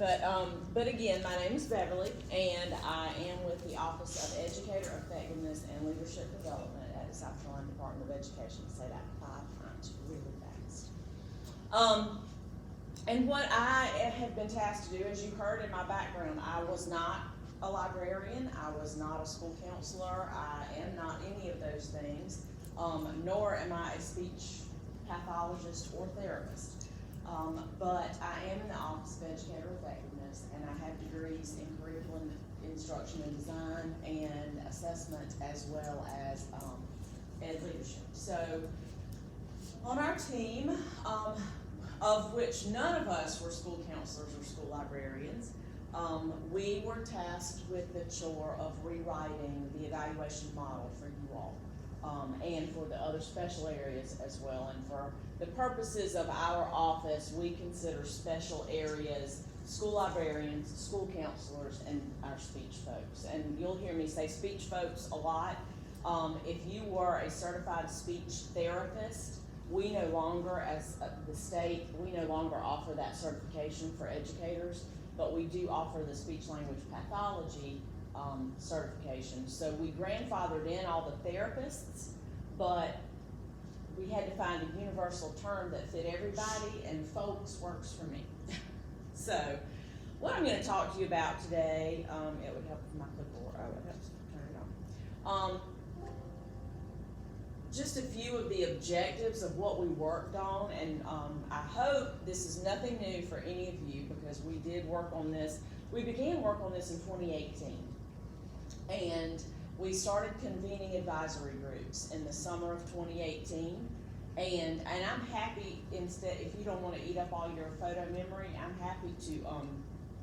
But again, my name is Beverly, and I am with the Office of Educator Effectiveness and Leadership Development at the South Carolina Department of Education. Say that 5 times really fast. And what I have been tasked to do, as you heard in my background, I was not a librarian, I was not a school counselor, I am not any of those things, nor am I a speech pathologist or therapist. But I am in the Office of Educator Effectiveness, and I have degrees in curriculum instruction and design and assessment, as well as ed leadership. So on our team, of which none of us were school counselors or school librarians, we were tasked with the chore of rewriting the evaluation model for you all, and for the other special areas as well. And for the purposes of our office, we consider special areas school librarians, school counselors, and our speech folks. And you'll hear me say speech folks a lot. If you were a certified speech therapist, we no longer, as the state, we no longer offer that certification for educators, but we do offer the speech language pathology certification. So we grandfathered in all the therapists, but we had to find a universal term that fit everybody, and folks works for me. So what I'm going to talk to you about today, it would help with my clipboard. Oh, it helps turn it on. Just a few of the objectives of what we worked on, and I hope this is nothing new for any of you, because we did work on this. We began work on this in 2018, and we started convening advisory groups in the summer of 2018. And I'm happy, instead, if you don't want to eat up all your photo memory, I'm happy to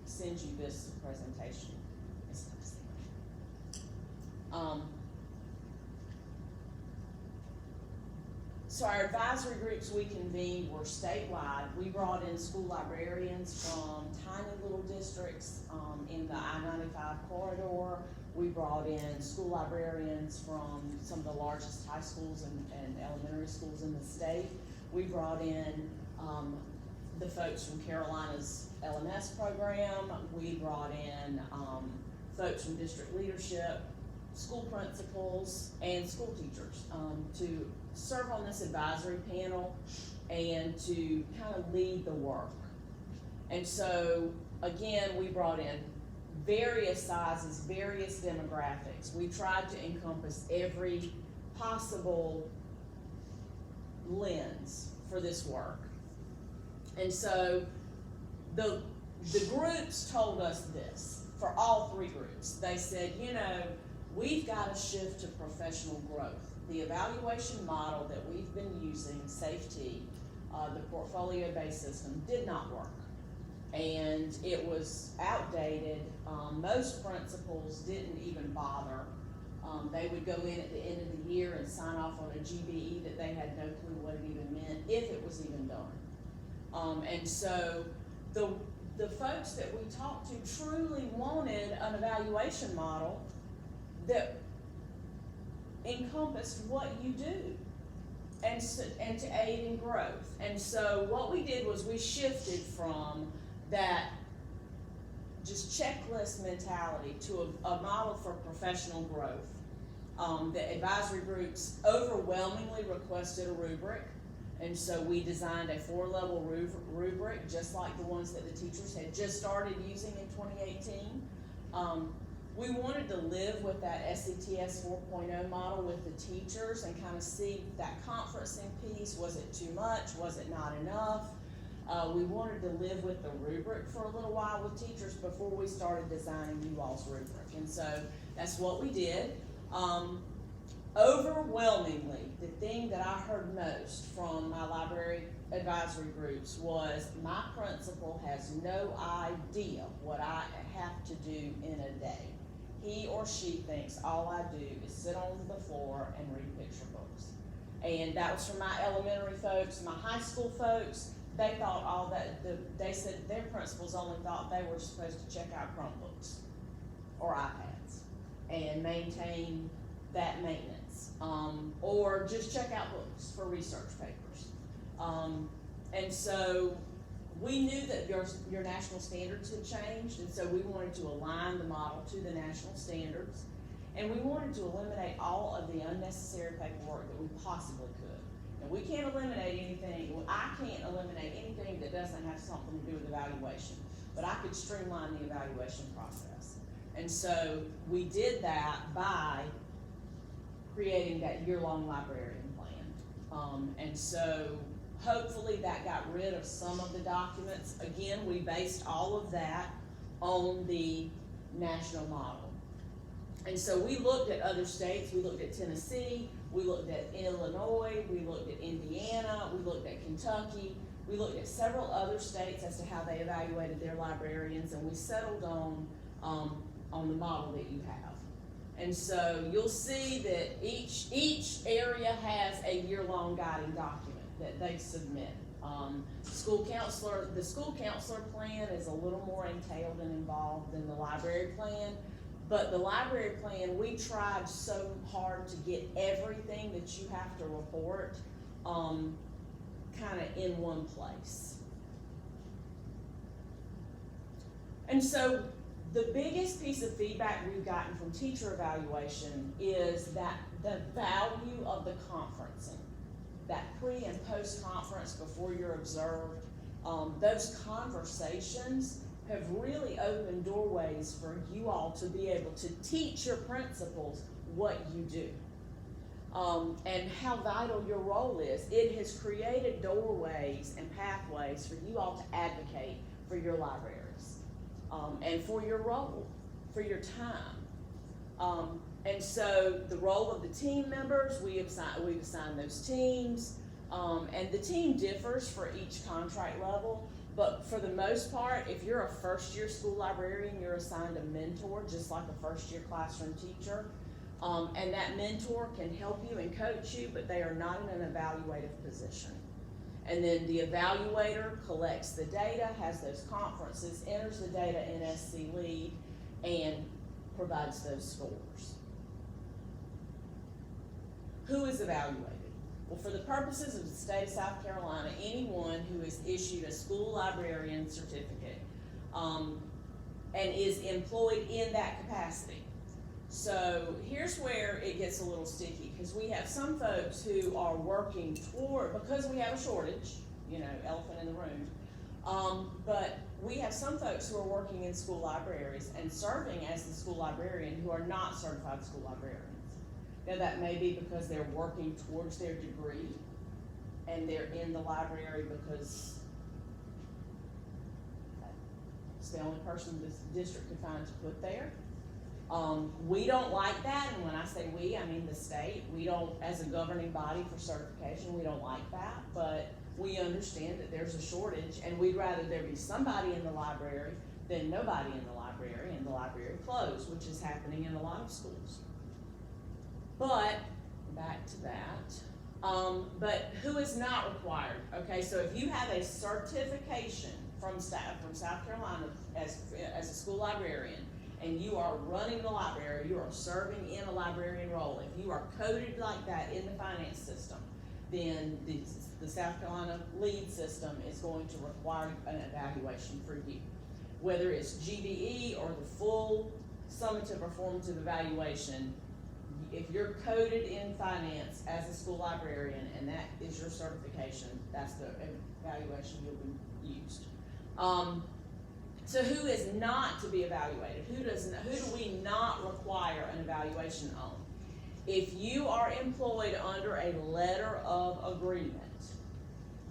send you this presentation. So our advisory groups we convened were statewide. We brought in school librarians from tiny little districts in the I-95 corridor. We brought in school librarians from some of the largest high schools and elementary schools in the state. We brought in the folks from Carolina's LMS program. We brought in folks from district leadership, school principals, and school teachers to serve on this advisory panel and to kind of lead the work. And so, again, we brought in various sizes, various demographics. We tried to encompass every possible lens for this work. And so the groups told us this, for all 3 groups. They said, you know, we've got to shift to professional growth. The evaluation model that we've been using, SAFE-T, the portfolio-based system, did not work. And it was outdated. Most principals didn't even bother. They would go in at the end of the year and sign off on a GBE that they had no clue what it even meant, if it was even done. And so the folks that we talked to truly wanted an evaluation model that encompassed what you do and to aid in growth. And so what we did was we shifted from that just checklist mentality to a model for professional growth. The advisory groups overwhelmingly requested a rubric, and so we designed a 4-level rubric, just like the ones that the teachers had just started using in 2018. We wanted to live with that SCTS 4.0 model with the teachers and kind of see that conferencing piece. Was it too much? Was it not enough? We wanted to live with the rubric for a little while with teachers before we started designing you all's rubric. And so that's what we did. Overwhelmingly, the thing that I heard most from my library advisory groups was, my principal has no idea what I have to do in a day. He or she thinks all I do is sit on the floor and read picture books. And that was for my elementary folks. My high school folks, they thought all that, they said their principals only thought they were supposed to check out Chromebooks or iPads and maintain that maintenance, or just check out books for research papers. And so we knew that your national standards had changed, and so we wanted to align the model to the national standards. And we wanted to eliminate all of the unnecessary paperwork that we possibly could. And we can't eliminate anything, well, I can't eliminate anything that doesn't have something to do with evaluation, but I could streamline the evaluation process. And so we did that by creating that year-long librarian plan. And so hopefully that got rid of some of the documents. Again, we based all of that on the national model. And so we looked at other states. We looked at Tennessee, we looked at Illinois, we looked at Indiana, we looked at Kentucky, we looked at several other states as to how they evaluated their librarians, and we settled on the model that you have. And so you'll see that each area has a year-long guiding document that they submit. The school counselor plan is a little more entailed and involved than the library plan. But the library plan, we tried so hard to get everything that you have to report kind of in one place. And so the biggest piece of feedback we've gotten from teacher evaluation is that the value of the conferencing, that pre and post conference before you're observed, those conversations have really opened doorways for you all to be able to teach your principals what you do, and how vital your role is. It has created doorways and pathways for you all to advocate for your libraries, and for your role, for your time. And so the role of the team members, we've assigned those teams, and the team differs for each contract level. But for the most part, if you're a first-year school librarian, you're assigned a mentor, just like a first-year classroom teacher. And that mentor can help you and coach you, but they are not in an evaluative position. And then the evaluator collects the data, has those conferences, enters the data in SC Lead, and provides those scores. Who is evaluated? Well, for the purposes of the state of South Carolina, anyone who is issued a school librarian certificate and is employed in that capacity. So here's where it gets a little sticky, because we have some folks who are working toward, because we have a shortage, elephant in the room, but we have some folks who are working in school libraries and serving as the school librarian who are not certified school librarians. Now that may be because they're working towards their degree and they're in the library because it's the only person this district could find to put there. We don't like that, and when I say we, I mean the state. We don't, as a governing body for certification, we don't like that, but we understand that there's a shortage, and we'd rather there be somebody in the library than nobody in the library, and the library closed, which is happening in a lot of schools. But, back to that, but who is not required? Okay, so if you have a certification from South Carolina as a school librarian, and you are running the library, you are serving in a librarian role, if you are coded like that in the finance system, then the South Carolina lead system is going to require an evaluation for you. Whether it's GBE or the full summative or formative evaluation, if you're coded in finance as a school librarian and that is your certification, that's the evaluation you'll be used. So who is not to be evaluated? Who do we not require an evaluation on? If you are employed under a letter of agreement,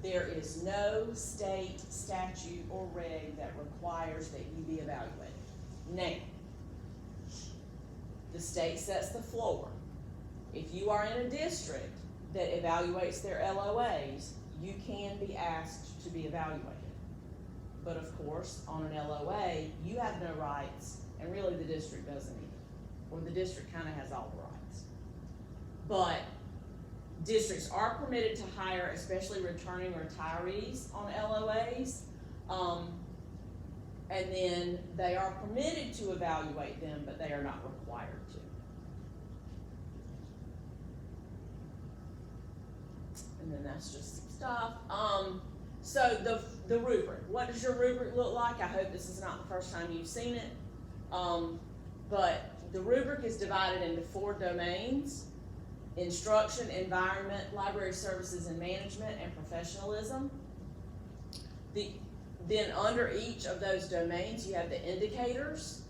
there is no state statute or reg that requires that you be evaluated. Now, the state sets the floor. If you are in a district that evaluates their LOAs, you can be asked to be evaluated. But of course, on an LOA, you have no rights, and really the district doesn't either. Or the district kind of has all the rights. But districts are permitted to hire, especially returning retirees on LOAs, and then they are permitted to evaluate them, but they are not required to. And then that's just some stuff. So the rubric, what does your rubric look like? I hope this is not the first time you've seen it. But the rubric is divided into 4 domains: instruction, environment, library services and management, and professionalism. Then under each of those domains, you have the indicators,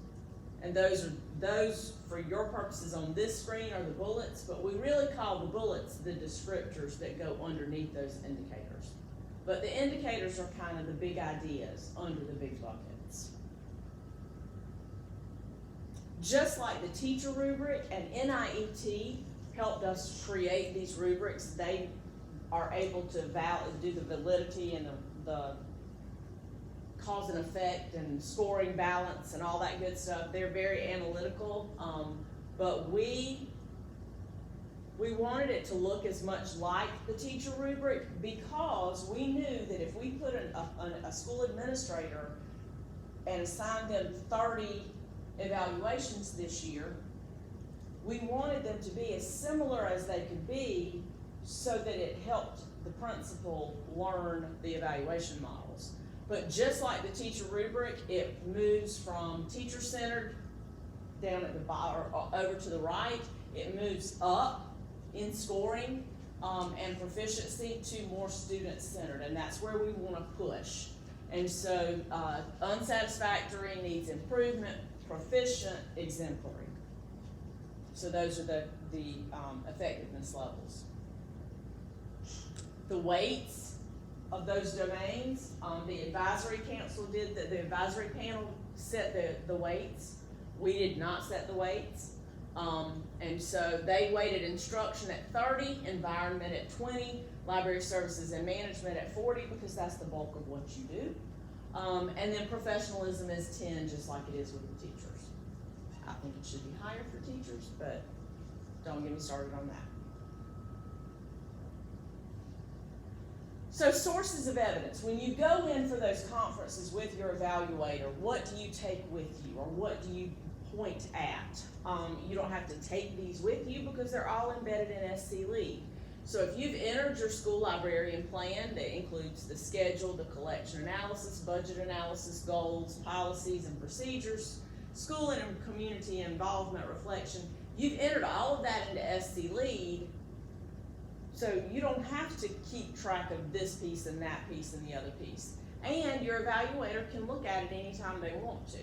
and those for your purposes on this screen are the bullets, but we really call the bullets the descriptors that go underneath those indicators. But the indicators are kind of the big ideas under the big buckets. Just like the teacher rubric, and NIET helped us create these rubrics, they are able to do the validity and the cause and effect and scoring balance and all that good stuff. They're very analytical, but we wanted it to look as much like the teacher rubric because we knew that if we put a school administrator and assigned them 30 evaluations this year, we wanted them to be as similar as they could be so that it helped the principal learn the evaluation models. But just like the teacher rubric, it moves from teacher-centered down at the bottom or over to the right. It moves up in scoring and proficiency to more student-centered, and that's where we want to push. And so unsatisfactory, needs improvement, proficient, exemplary. So those are the effectiveness levels. The weights of those domains, the advisory council did that. The advisory panel set the weights. We did not set the weights. And so they weighted instruction at 30, environment at 20, library services and management at 40 because that's the bulk of what you do. And then professionalism is 10, just like it is with the teachers. I think it should be higher for teachers, but don't get me started on that. So sources of evidence. When you go in for those conferences with your evaluator, what do you take with you, or what do you point at? You don't have to take these with you because they're all embedded in SC Lead. So if you've entered your school librarian plan that includes the schedule, the collection analysis, budget analysis, goals, policies and procedures, school and community involvement reflection, you've entered all of that into SC Lead. So you don't have to keep track of this piece and that piece and the other piece. And your evaluator can look at it anytime they want to.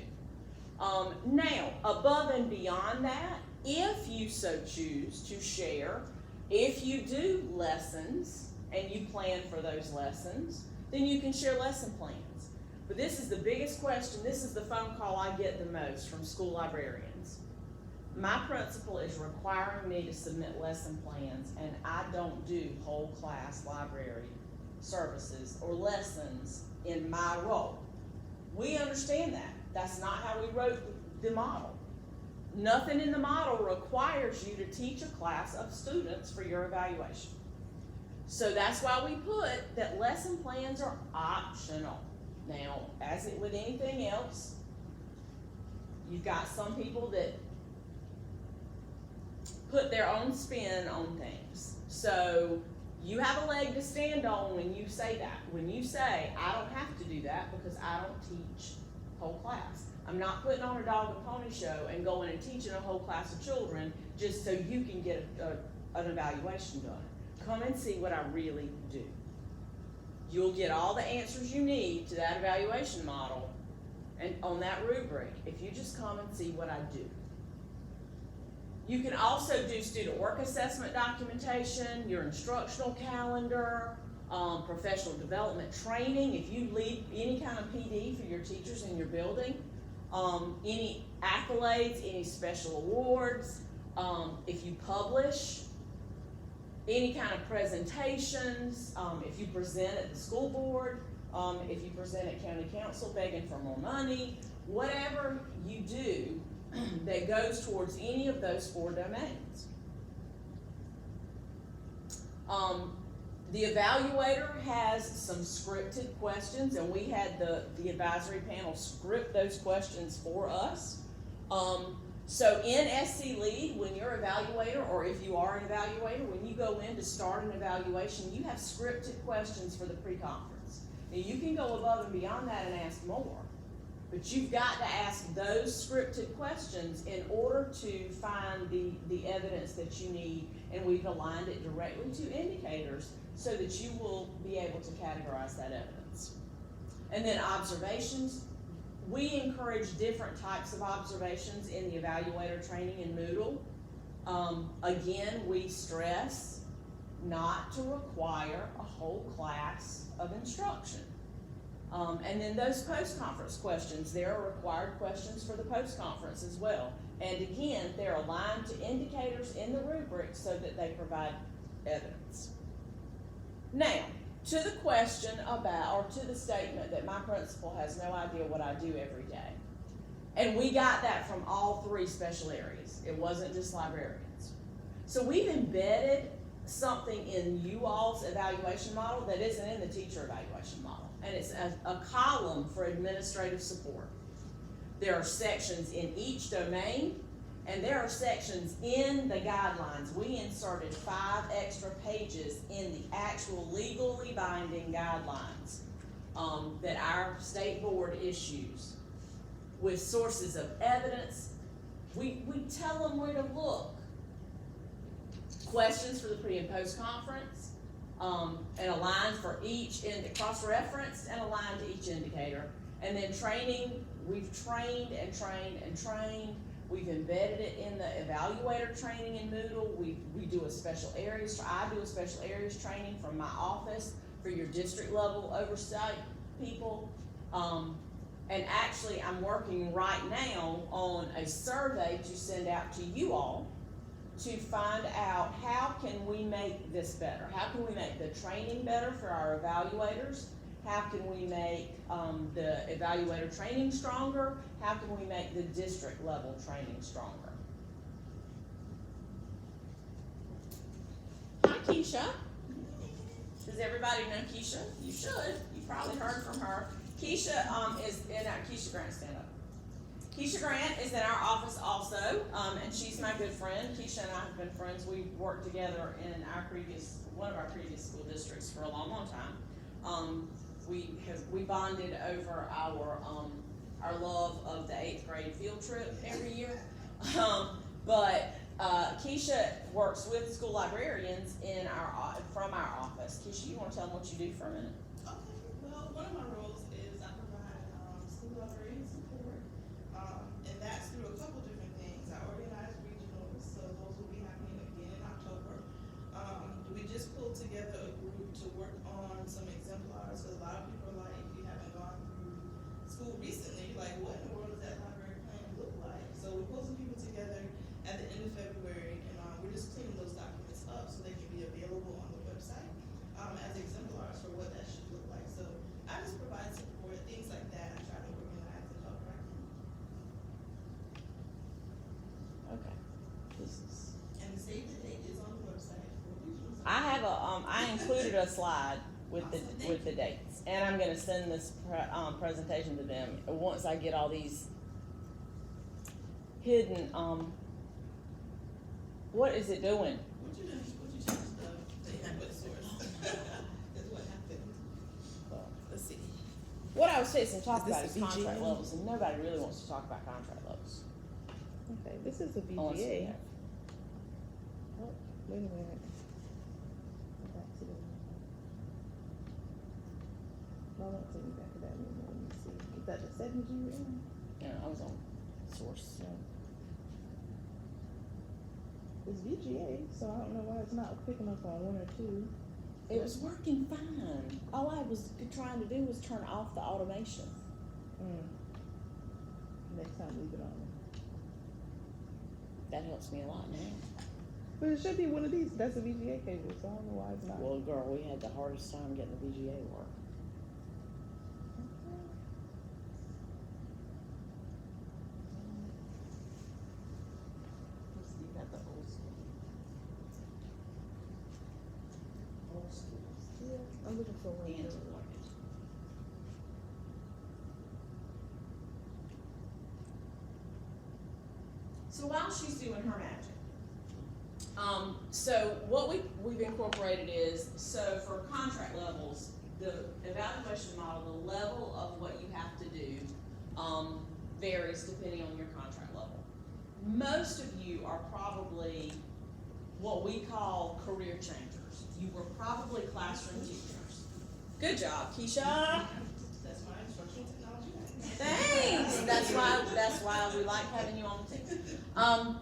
Now, above and beyond that, if you so choose to share, if you do lessons and you plan for those lessons, then you can share lesson plans. But this is the biggest question. This is the phone call I get the most from school librarians. My principal is requiring me to submit lesson plans, and I don't do whole class library services or lessons in my role. We understand that. That's not how we wrote the model. Nothing in the model requires you to teach a class of students for your evaluation. So that's why we put that lesson plans are optional. Now, as with anything else, you've got some people that put their own spin on things. So you have a leg to stand on when you say that. When you say, I don't have to do that because I don't teach whole class. I'm not putting on a dog and pony show and going and teaching a whole class of children just so you can get an evaluation done. Come and see what I really do. You'll get all the answers you need to that evaluation model and on that rubric if you just come and see what I do. You can also do student work assessment documentation, your instructional calendar, professional development training. If you lead any kind of PD for your teachers in your building, any accolades, any special awards, if you publish, any kind of presentations, if you present at the school board, if you present at county council begging for more money, whatever you do that goes towards any of those 4 domains. The evaluator has some scripted questions, and we had the advisory panel script those questions for us. So in SC Lead, when you're an evaluator, or if you are an evaluator, when you go in to start an evaluation, you have scripted questions for the pre-conference. Now, you can go above and beyond that and ask more, but you've got to ask those scripted questions in order to find the evidence that you need, and we've aligned it directly to indicators so that you will be able to categorize that evidence. And then observations. We encourage different types of observations in the evaluator training in Moodle. Again, we stress not to require a whole class of instruction. And then those post-conference questions, there are required questions for the post-conference as well. And again, they're aligned to indicators in the rubric so that they provide evidence. Now, to the question about, or to the statement that my principal has no idea what I do every day. And we got that from all three special areas. It wasn't just librarians. So we've embedded something in you all's evaluation model that isn't in the teacher evaluation model. And it's a column for administrative support. There are sections in each domain, and there are sections in the guidelines. We inserted 5 extra pages in the actual legally binding guidelines that our state board issues with sources of evidence. We tell them where to look. Questions for the pre and post conference, and aligned for each, cross-referenced and aligned to each indicator. And then training, we've trained and trained and trained. We've embedded it in the evaluator training in Moodle. We do a special areas, I do a special areas training from my office for your district level oversight people. And actually I'm working right now on a survey to send out to you all to find out how can we make this better? How can we make the training better for our evaluators? How can we make the evaluator training stronger? How can we make the district level training stronger? Hi, Keisha. Does everybody know Keisha? You should. You've probably heard from her. Keisha is in our, Keisha Grant, stand up. Keisha Grant is in our office also, and she's my good friend. Keisha and I have been friends. We've worked together in one of our previous school districts for a long, long time. We bonded over our love of the 8th grade field trip every year. But Keisha works with school librarians from our office. Keisha, you want to tell them what you do for a minute? Okay. Well, one of my roles is I provide school librarian support, and that's through a couple different things. I organize regionals, so those will be happening again in October. We just pulled together a group to work on some exemplars, because a lot of people are like, if you haven't gone through school recently, you're like, what in the world does that library plan look like? So we pulled some people together at the end of February, and we're just cleaning those documents up so they can be available on the website as exemplars for what that should look like. So I just provide support, things like that. I try to organize and help where I can. Okay. And the save the date is on the website for regionals. I have I included a slide with the dates, and I'm going to send this presentation to them once I get all these hidden. What is it doing? What you changed the input source? That's what happened. Let's see. What I was fixing to talk Is this about is a contract VGA? levels, and nobody really wants to talk about contract levels. Okay, this is a Unless we VGA. have- Oh, wait a minute. Go back to the. No, don't take me back to that one. Let me see. Is that the settings you were in? Yeah, I was on source. Yeah. It's VGA, so I don't know why it's not picking up on 1 or 2. It was working fine. All I was trying to do was turn off the automation. Next time, leave it on. That helps me a lot now. But it should be one of these. That's a VGA cable, so I don't know why it's not. Well, girl, we had the hardest time getting the VGA work. You got the old school. Old schools. Yeah, I'm looking for one. And too. So while she's doing her magic, so what we've incorporated is, so for contract levels, the evaluation model, the level of what you have to do, varies depending on your contract level. Most of you are probably what we call career changers. You were probably classroom teachers. Good job, Keisha. That's my instructional technology. Thanks. That's why we like having you on the team.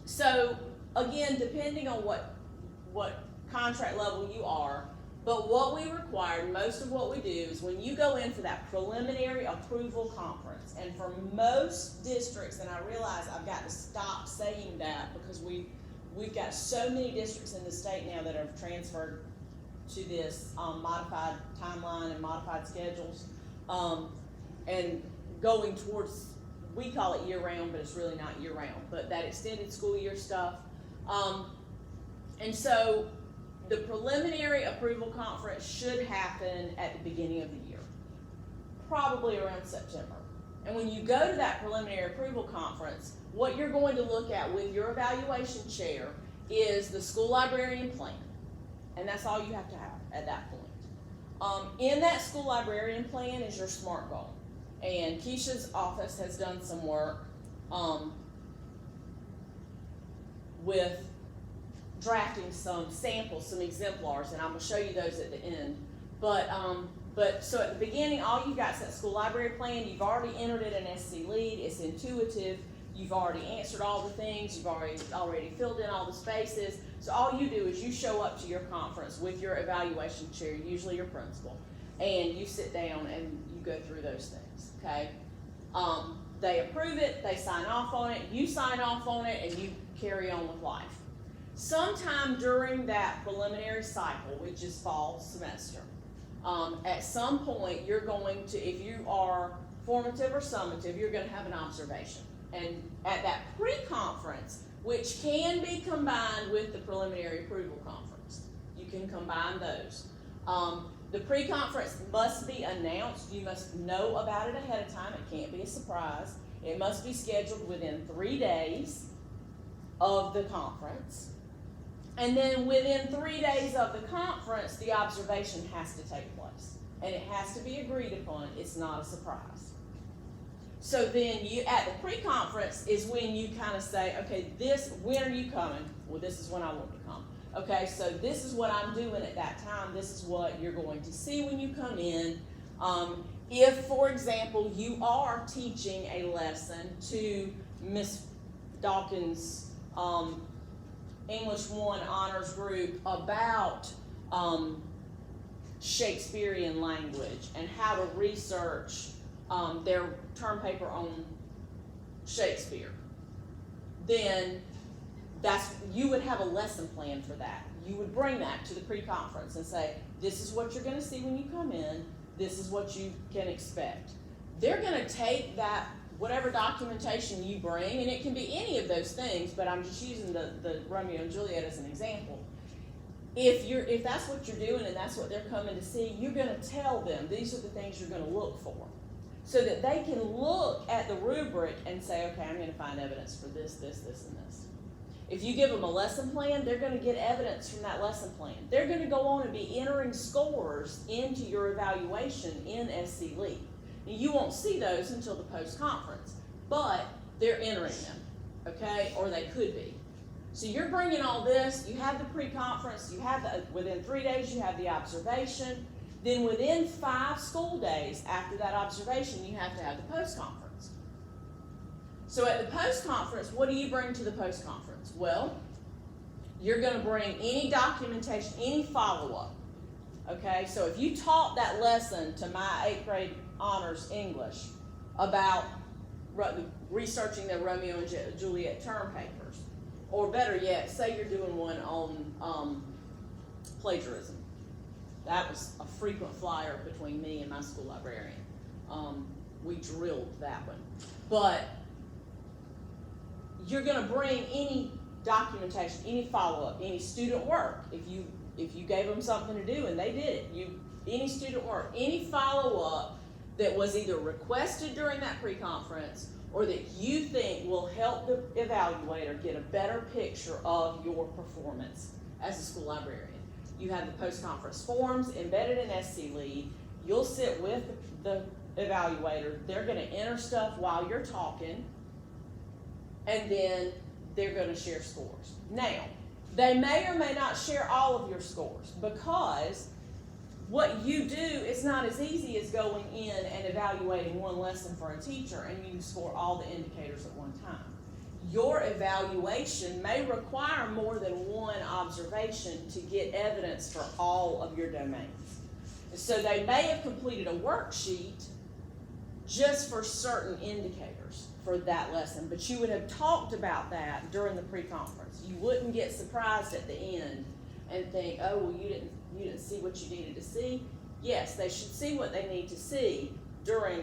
So again, depending on what contract level you are, but what we require, most of what we do is when you go in for that preliminary approval conference, and for most districts, and I realize I've got to stop saying that because we've got so many districts in the state now that have transferred to this modified timeline and modified schedules, and going towards, we call it year-round, but it's really not year-round, but that extended school year stuff. And so the preliminary approval conference should happen at the beginning of the year, probably around September. And when you go to that preliminary approval conference, what you're going to look at with your evaluation chair is the school librarian plan. And that's all you have to have at that point. In that school librarian plan is your SMART goal. And Keisha's office has done some work with drafting some samples, some exemplars, and I'm going to show you those at the end. But so at the beginning, all you got is that school library plan. You've already entered it in SC Lead. It's intuitive. You've already answered all the things. You've already filled in all the spaces. So all you do is you show up to your conference with your evaluation chair, usually your principal, and you sit down and you go through those things, okay? They approve it, they sign off on it, you sign off on it, and you carry on with life. Sometime during that preliminary cycle, which is fall semester, at some point you're going to, if you are formative or summative, you're going to have an observation. And at that pre-conference, which can be combined with the preliminary approval conference, you can combine those. The pre-conference must be announced. You must know about it ahead of time. It can't be a surprise. It must be scheduled within 3 days of the conference. And then within 3 days of the conference, the observation has to take place. And it has to be agreed upon. It's not a surprise. So then you, at the pre-conference is when you kind of say, okay, when are you coming? Well, this is when I want to come. Okay, so this is what I'm doing at that time. This is what you're going to see when you come in. If, for example, you are teaching a lesson to Miss Dawkins' English 1 honors group about Shakespearean language and how to research their term paper on Shakespeare, then you would have a lesson plan for that. You would bring that to the pre-conference and say, this is what you're going to see when you come in, this is what you can expect. They're going to take that, whatever documentation you bring, and it can be any of those things, but I'm just using the Romeo and Juliet as an example. If that's what you're doing and that's what they're coming to see, you're going to tell them these are the things you're going to look for, so that they can look at the rubric and say, okay, I'm going to find evidence for this, this, this, and this. If you give them a lesson plan, they're going to get evidence from that lesson plan. They're going to go on and be entering scores into your evaluation in SC Lead. And you won't see those until the post-conference, but they're entering them, okay, or they could be. So you're bringing all this, you have the pre-conference, you have within 3 days you have the observation, then within 5 school days after that observation you have to have the post-conference. So at the post-conference, what do you bring to the post-conference? Well, you're going to bring any documentation, any follow-up, okay? So if you taught that lesson to my 8th grade honors English about researching the Romeo and Juliet term papers, or better yet, say you're doing one on plagiarism. That was a frequent flyer between me and my school librarian. We drilled that one. But you're going to bring any documentation, any follow-up, any student work. If you gave them something to do and they did it, any student work, any follow-up that was either requested during that pre-conference or that you think will help the evaluator get a better picture of your performance as a school librarian. You have the post-conference forms embedded in SC Lead. You'll sit with the evaluator. They're gonna enter stuff while you're talking, and then they're gonna share scores. Now, they may or may not share all of your scores, because what you do is not as easy as going in and evaluating one lesson for a teacher and you score all the indicators at one time. Your evaluation may require more than one observation to get evidence for all of your domains. So they may have completed a worksheet just for certain indicators for that lesson, but you would have talked about that during the pre-conference. You wouldn't get surprised at the end and think, oh, well, you didn't see what you needed to see. Yes, they should see what they need to see during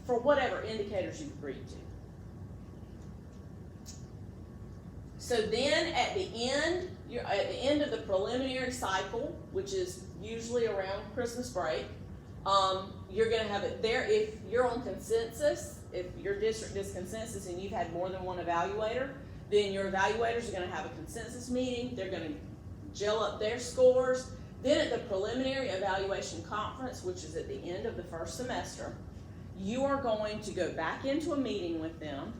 for whatever indicators you've agreed to. So then at the end of the preliminary cycle, which is usually around Christmas break, you're gonna have it there. If you're on consensus, if your district is consensus and you've had more than one evaluator, then your evaluators are gonna have a consensus meeting. They're gonna gel up their scores. Then at the preliminary evaluation conference, which is at the end of the first semester, you are going to go back into a meeting with them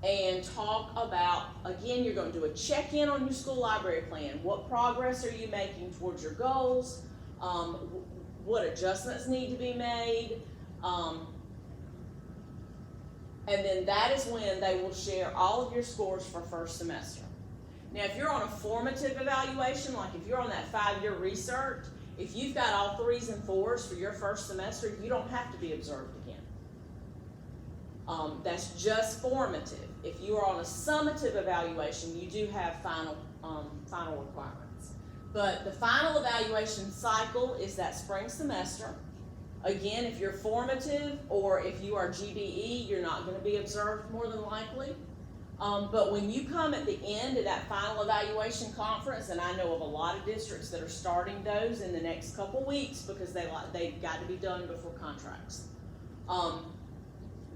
and talk about, again, you're going to do a check-in on your school library plan. What progress are you making towards your goals? What adjustments need to be made? And then that is when they will share all of your scores for first semester. Now, if you're on a formative evaluation, like if you're on that 5-year research, if you've got all 3s and 4s for your first semester, you don't have to be observed again. That's just formative. If you are on a summative evaluation, you do have final requirements. But the final evaluation cycle is that spring semester. Again, if you're formative or if you are GBE, you're not going to be observed more than likely. But when you come at the end of that final evaluation conference, and I know of a lot of districts that are starting those in the next couple weeks because they've got to be done before contracts.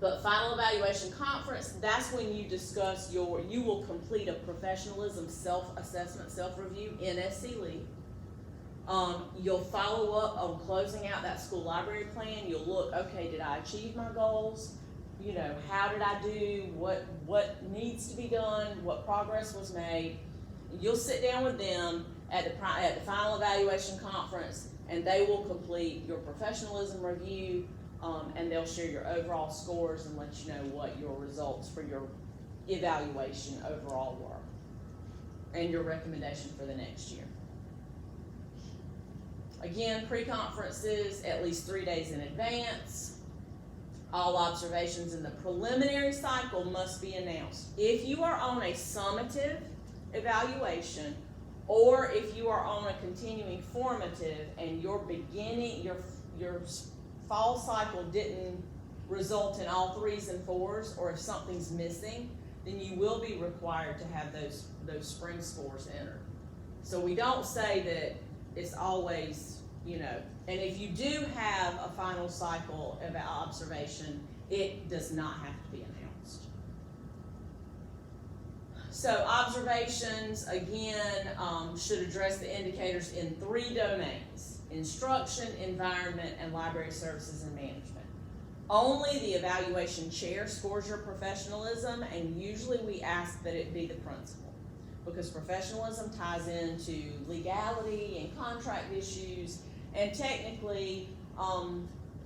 But final evaluation conference, that's when you discuss you will complete a professionalism self-assessment, self-review in SC Lead. You'll follow up on closing out that school library plan. You'll look, okay, did I achieve my goals? You know, how did I do? What needs to be done? What progress was made? You'll sit down with them at the final evaluation conference, and they will complete your professionalism review, and they'll share your overall scores and let you know what your results for your evaluation overall were, and your recommendation for the next year. Again, pre-conferences at least 3 days in advance. All observations in the preliminary cycle must be announced. If you are on a summative evaluation, or if you are on a continuing formative and your fall cycle didn't result in all 3s and 4s, or if something's missing, then you will be required to have those spring scores entered. So we don't say that it's always, you know, and if you do have a final cycle of observation, it does not have to be announced. So observations, again, should address the indicators in 3 domains: instruction, environment, and library services and management. Only the evaluation chair scores your professionalism, and usually we ask that it be the principal, because professionalism ties into legality and contract issues, and technically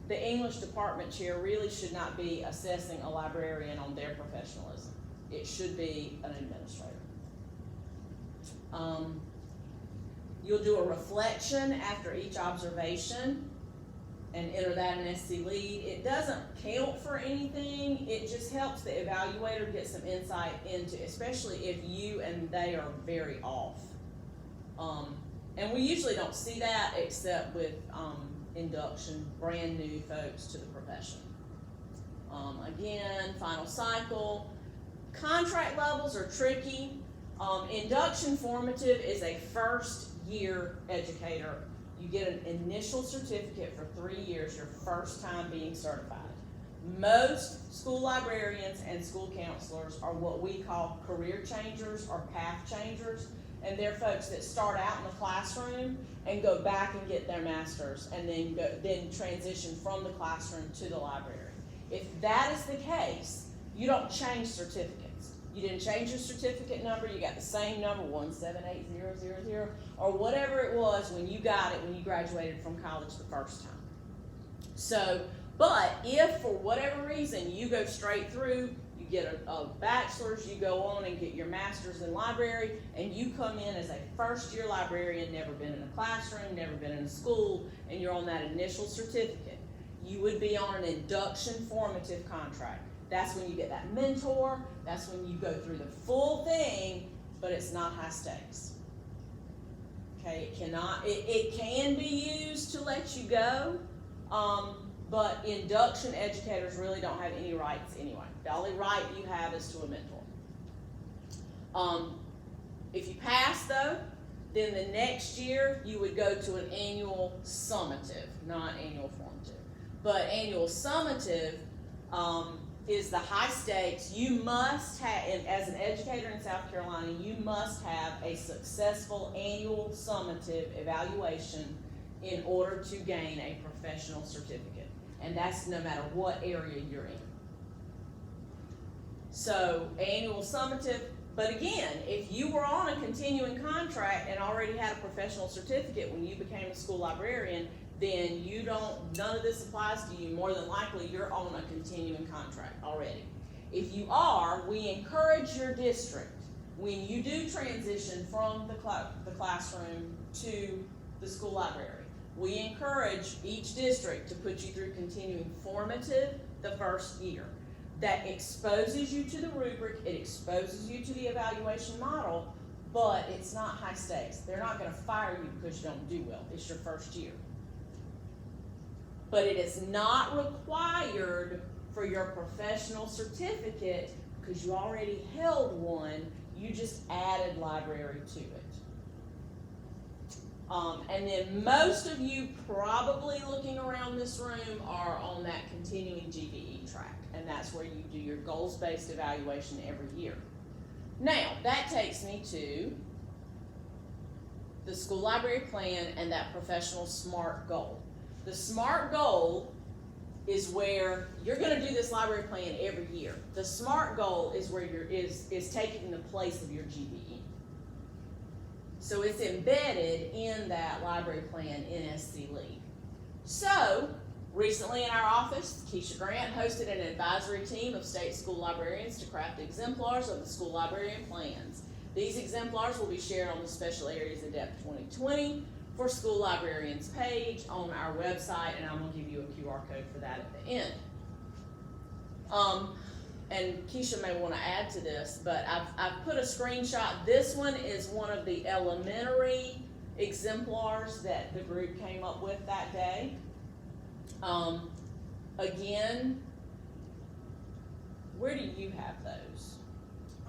the English department chair really should not be assessing a librarian on their professionalism. It should be an administrator. You'll do a reflection after each observation and enter that in SC Lead. It doesn't count for anything. It just helps the evaluator get some insight into, especially if you and they are very off. And we usually don't see that except with induction, brand new folks to the profession. Again, final cycle. Contract levels are tricky. Induction formative is a first year educator. You get an initial certificate for 3 years, your first time being certified. Most school librarians and school counselors are what we call career changers or path changers. and they're folks that start out in the classroom and go back and get their master's, and then transition from the classroom to the library. If that is the case, you don't change certificates. You didn't change your certificate number, you got the same number, 178000, or whatever it was when you got it when you graduated from college the first time. So, but if for whatever reason you go straight through, you get a bachelor's, you go on and get your master's in library, and you come in as a first-year librarian, never been in a classroom, never been in a school, and you're on that initial certificate, you would be on an induction formative contract. That's when you get that mentor, that's when you go through the full thing, but it's not high stakes. Okay, it can be used to let you go, but induction educators really don't have any rights anyway. The only right you have is to a mentor. If you pass though, then the next year you would go to an annual summative, not annual formative. But annual summative is the high stakes. You must have, and as an educator in South Carolina, you must have a successful annual summative evaluation in order to gain a professional certificate. And that's no matter what area you're in. So annual summative, but again, if you were on a continuing contract and already had a professional certificate when you became a school librarian, then none of this applies to you. More than likely, you're on a continuing contract already. If you are, we encourage your district, when you do transition from the classroom to the school library, we encourage each district to put you through continuing formative the first year. That exposes you to the rubric, it exposes you to the evaluation model, but it's not high stakes. They're not going to fire you because you don't do well. It's your first year. But it is not required for your professional certificate because you already held one. You just added library to it. And then most of you probably looking around this room are on that continuing GBE track, and that's where you do your goals-based evaluation every year. Now, that takes me to the school library plan and that professional SMART goal. The SMART goal is where you're going to do this library plan every year. The SMART goal is where is taking the place of your GBE. So it's embedded in that library plan in SC League. So recently in our office, Keisha Grant hosted an advisory team of state school librarians to craft exemplars of the school librarian plans. These exemplars will be shared on the Special Areas ADEPT 2020 for School Librarians page on our website, and I'm going to give you a QR code for that at the end. And Keisha may want to add to this, but I've put a screenshot. This one is one of the elementary exemplars that the group came up with that day. Again, where do you have those?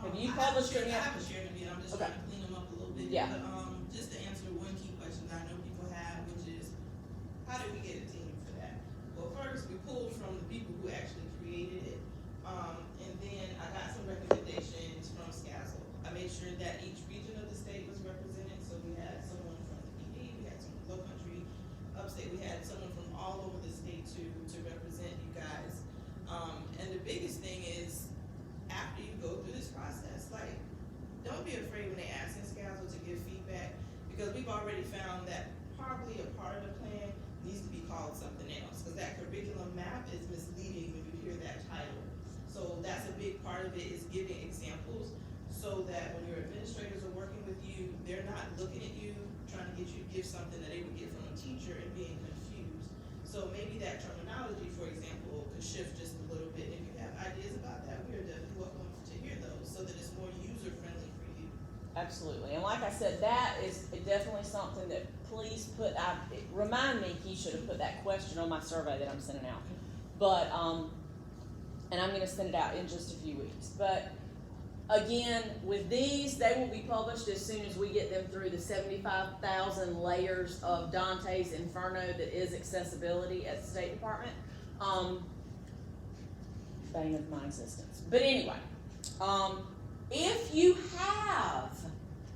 Have you published them yet? I haven't shared them yet. I'm just Okay. trying to clean them up a little bit. Yeah. But, just to answer one key question that I know people have, which is, how did we get a team for that? Well, first, we pulled from the people who actually created it. And then I got some recommendations from SCASL. I made sure that each region of the state was represented. So we had someone from the PD, we had some low country, upstate, we had someone from all over the state to represent you guys. And the biggest thing is, after you go through this process, like, don't be afraid when they ask in SCASL to give feedback, because we've already found that probably a part of the plan needs to be called something else, because that curriculum map is misleading when you hear that title. So that's a big part of it, is giving examples, so that when your administrators are working with you, they're not looking at you, trying to get you to give something that they would get from a teacher and being confused. So maybe that terminology, for example, could shift just a little bit. If you have ideas about that, we are definitely welcome to hear those, so that it's more user-friendly for you. Absolutely. And like I said, that is definitely something that please remind me, Keisha, to put that question on my survey that I'm sending out. But, and I'm going to send it out in just a few weeks. But again, with these, they will be published as soon as we get them through the 75,000 layers of Dante's Inferno that is accessibility at the State Department. Bane of my existence. But anyway, if you have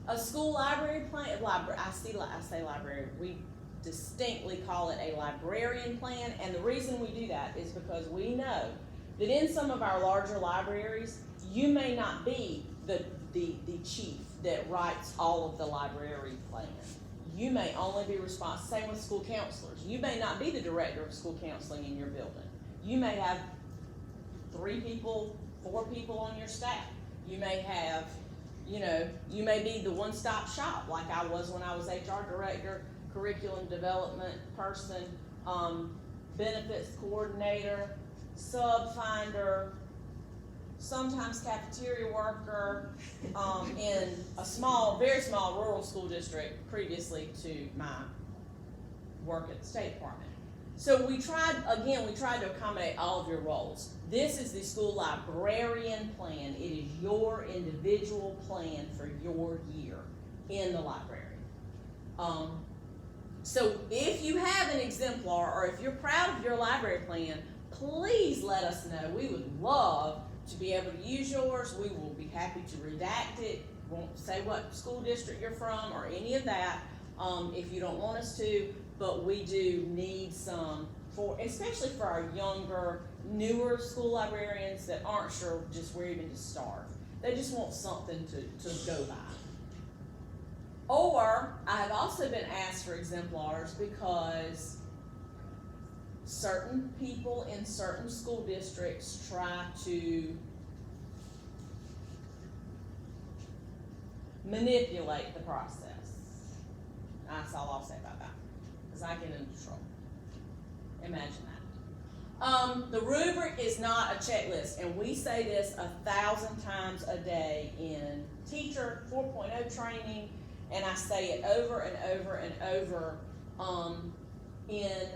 A school library plan, I say library, we distinctly call it a librarian plan, and the reason we do that is because we know that in some of our larger libraries, you may not be the chief that writes all of the library plan. You may only be responsible, same with school counselors. You may not be the director of school counseling in your building. You may have 3 people, 4 people on your staff. You may have, you may be the one-stop shop like I was when I was HR director, curriculum development person, benefits coordinator, sub finder, sometimes cafeteria worker, in a very small rural school district previously to my work at the State Department. So we tried to accommodate all of your roles. This is the school librarian plan. It is your individual plan for your year in the library. So if you have an exemplar or if you're proud of your library plan, please let us know. We would love to be able to use yours. We will be happy to redact it. Won't say what school district you're from or any of that if you don't want us to, but we do need some especially for our younger, newer school librarians that aren't sure just where even to start. They just want something to go by. Or I have also been asked for exemplars because certain people in certain school districts try to manipulate the process. That's all I'll say about that, because I get into trouble. Imagine that. The rubric is not a checklist, and we say this 1,000 times a day in teacher 4.0 training, and I say it over and over and over in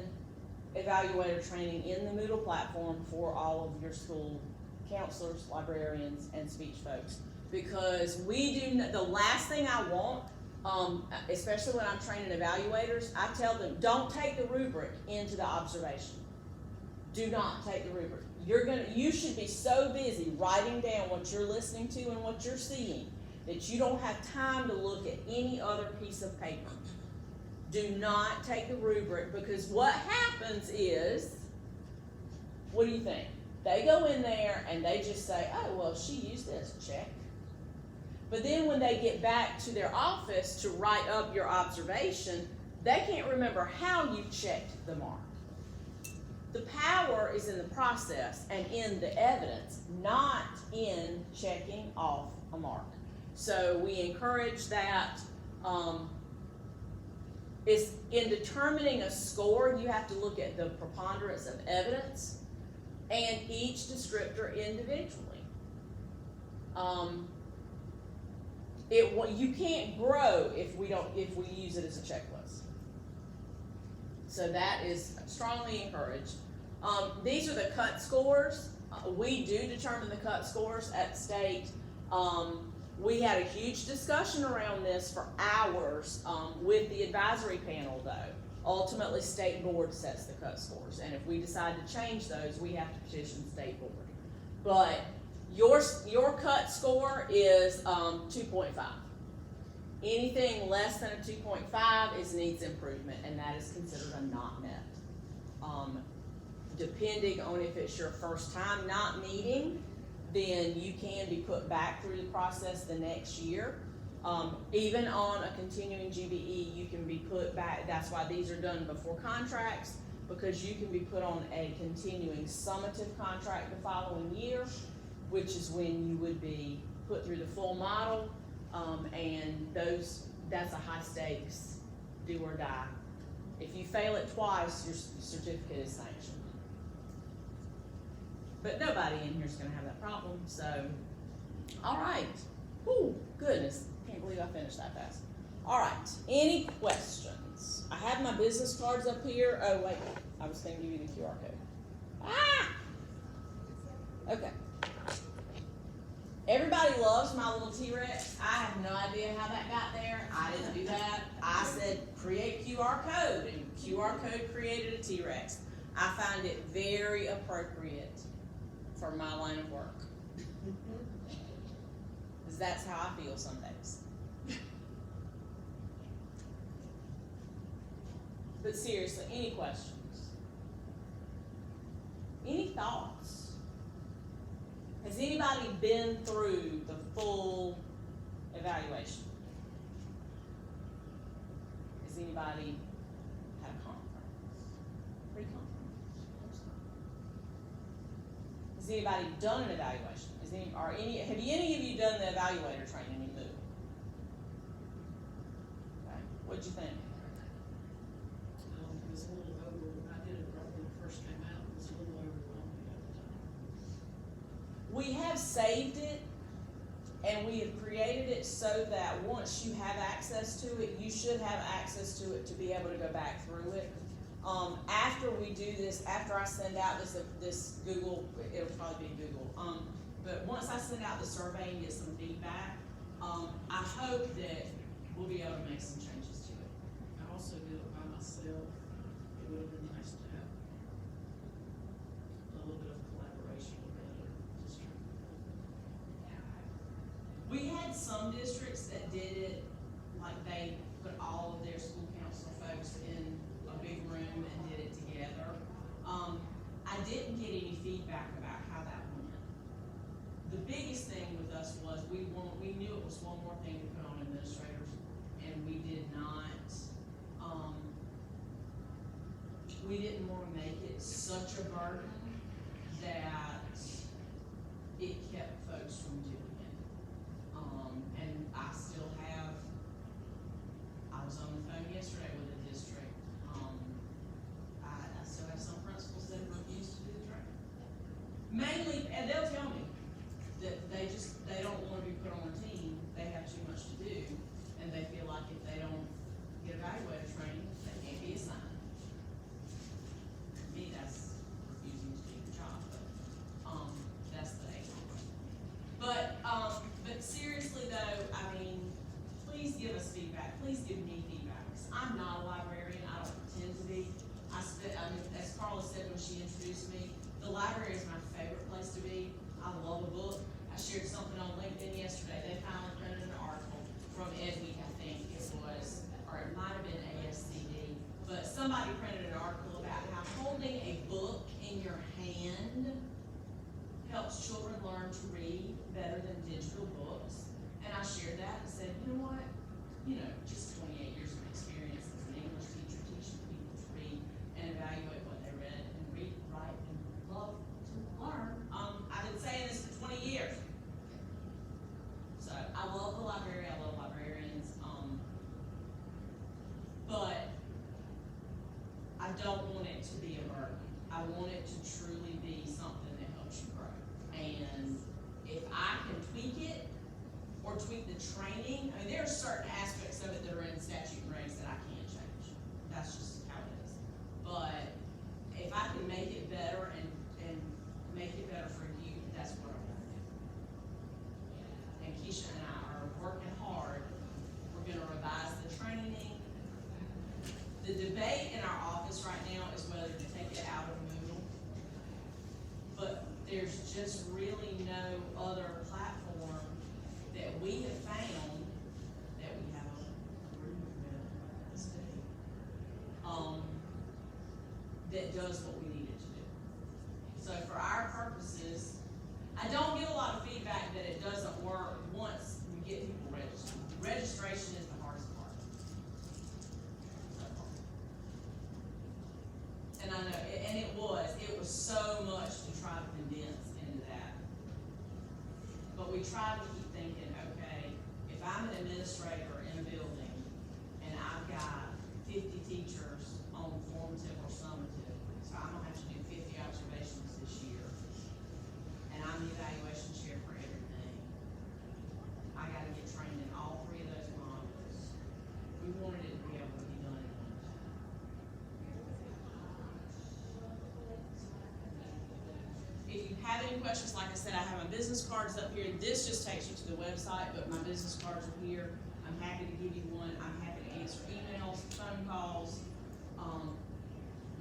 evaluator training in the Moodle platform for all of your school counselors, librarians, and speech folks. Because the last thing I want, especially when I'm training evaluators, I tell them, don't take the rubric into the observation. Do not take the rubric. You should be so busy writing down what you're listening to and what you're seeing that you don't have time to look at any other piece of paper. Do not take the rubric, because what happens is, what do you think? They go in there and they just say, oh, well, she used this, check. But then when they get back to their office to write up your observation, they can't remember how you checked the mark. The power is in the process and in the evidence, not in checking off a mark. So we encourage that. Is in determining a score, you have to look at the preponderance of evidence and each descriptor individually. You can't grow if we use it as a checklist. So that is strongly encouraged. These are the cut scores. We do determine the cut scores at state. We had a huge discussion around this for hours with the advisory panel, though. Ultimately, state board sets the cut scores, and if we decide to change those, we have to petition state board. But your cut score is 2.5. Anything less than a 2.5 needs improvement, and that is considered a not met. Depending on if it's your first time not meeting, then you can be put back through the process the next year. Even on a continuing GBE, you can be put back. That's why these are done before contracts, because you can be put on a continuing summative contract the following year, which is when you would be put through the full model, and that's a high stakes, do or die. If you fail it twice, your certificate is sanctioned. But nobody in here is going to have that problem, so, all right. Ooh, goodness, can't believe I finished that fast. All right, any questions? I have my business cards up here. Oh, wait, I was going to give you the QR code. Ah! Okay. Everybody loves my little T-Rex. I have no idea how that got there. I didn't do that. I said, create QR code, and QR code created a T-Rex. I find it very appropriate for my line of work. Because that's how I feel some days. But seriously, any questions? Any thoughts? Has anybody been through the full evaluation? Has anybody had a conference? Pre-conference? Has anybody done an evaluation? Have any of you done the evaluator training in Moodle? Okay, what'd you think? It was a little over, I did it right when it first came out, it was a little overwhelming at the time. We have saved it, and we have created it so that once you have access to it, you should have access to it to be able to go back through it. After we do this, after I send out this Google, it'll probably be Google, but once I send out the survey and get some feedback, I hope that we'll be able to make some changes to it. I also did it by myself, it would have been nice to have a little bit of collaboration with the other district. We had some districts that did it, like they put all of their school counselor folks in a big room and did it together. I didn't get any feedback about how that went. The biggest thing with us was we knew it was one more thing to put on administrators, and we did not, we didn't want to make it such a burden that it kept folks from doing it. And I still have, I was on the phone yesterday with a district, I still have some principals that refuse to do the training. Mainly, and they'll tell me that they don't wanna be put on a team, they have too much to do, and they feel like if they don't get evaluator training, they can't be assigned. To me, that's refusing to do the job, but, that's the HR. But seriously though, I mean, please give us feedback, please give me feedback, because I'm not a librarian, I don't pretend to be. As Carla said when she introduced me, the library is my favorite place to be. I love a book. I shared something on LinkedIn yesterday, they finally printed an article from Edweek, I think it was, or it might have been ASCD, but somebody printed an article about how holding a book in your hand helps children learn to read better than digital books. And I shared that and said, you know what? Just 28 years of experience as an English teacher teaching people to read and evaluate what they read and read, write, and love to learn. I've been saying this for 20 years. So I love the library, I love librarians, but I don't want it to be a burden. I want it to truly be something that helps you grow. And if I can tweak it, or tweak the training, I mean, there are certain aspects of it that are in statute and regs that I can't change. That's just how it is. But if I can make it better and make it better for you, that's what I want to do. And Keisha and I are working hard. We're gonna revise the training. The debate in our office right now is whether to take it out of Moodle. But there's just really no other platform that we have found that we have a agreement with at this day, that does what we need it to do. So for our purposes, I don't get a lot of feedback that it doesn't work once we get people registered. Registration is the hardest part. And I know, and it was so much to try to condense into that. But we tried to keep thinking, okay, if I'm an administrator in a building and I've got 50 teachers on formative or summative, so I'm gonna have to do 50 observations this year, and I'm the evaluation chair for everything, I gotta get trained in all 3 of those modules. We wanted it to be able to be done in one time. If you have any questions, like I said, I have my business cards up here. This just takes you to the website, but my business cards are here. I'm happy to give you one. I'm happy to answer emails, phone calls. I'm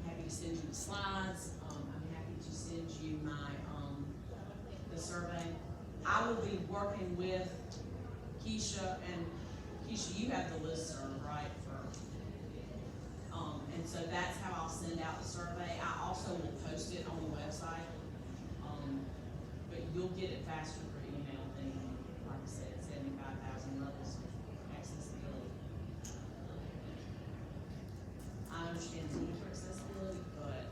happy to send you the slides. I'm happy to send you my, the survey. I will be working with Keisha, and Keisha, you have the listserv, right, for, And so that's how I'll send out the survey. I also will post it on the website. But you'll get it faster for email than, like I said, 75,000 levels of accessibility. I understand the need for accessibility, but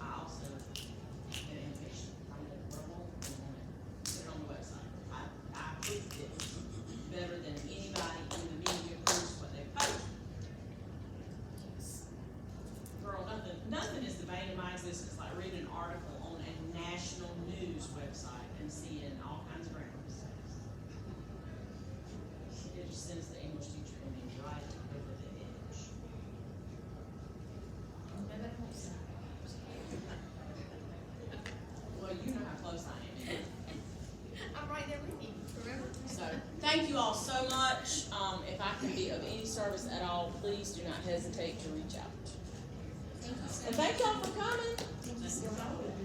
I also am impatient. I'm a verbal, and want it, put it on the website. I proof it better than anybody in the media proofs what they post. Girl, nothing is the bane of my existence like reading an article on a national news website and seeing all kinds of grammar mistakes. It just sends the English teacher in me right over the edge. Well, you know how close I am. I'm right there with you, remember? So, thank you all so much. If I can be of any service at all, please do not hesitate to reach out. Thank you so And much. thank y'all for coming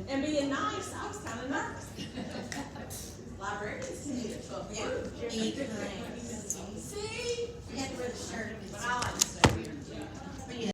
and being nice. I was kind of nervous. Librarians can be a tough group. Anytime.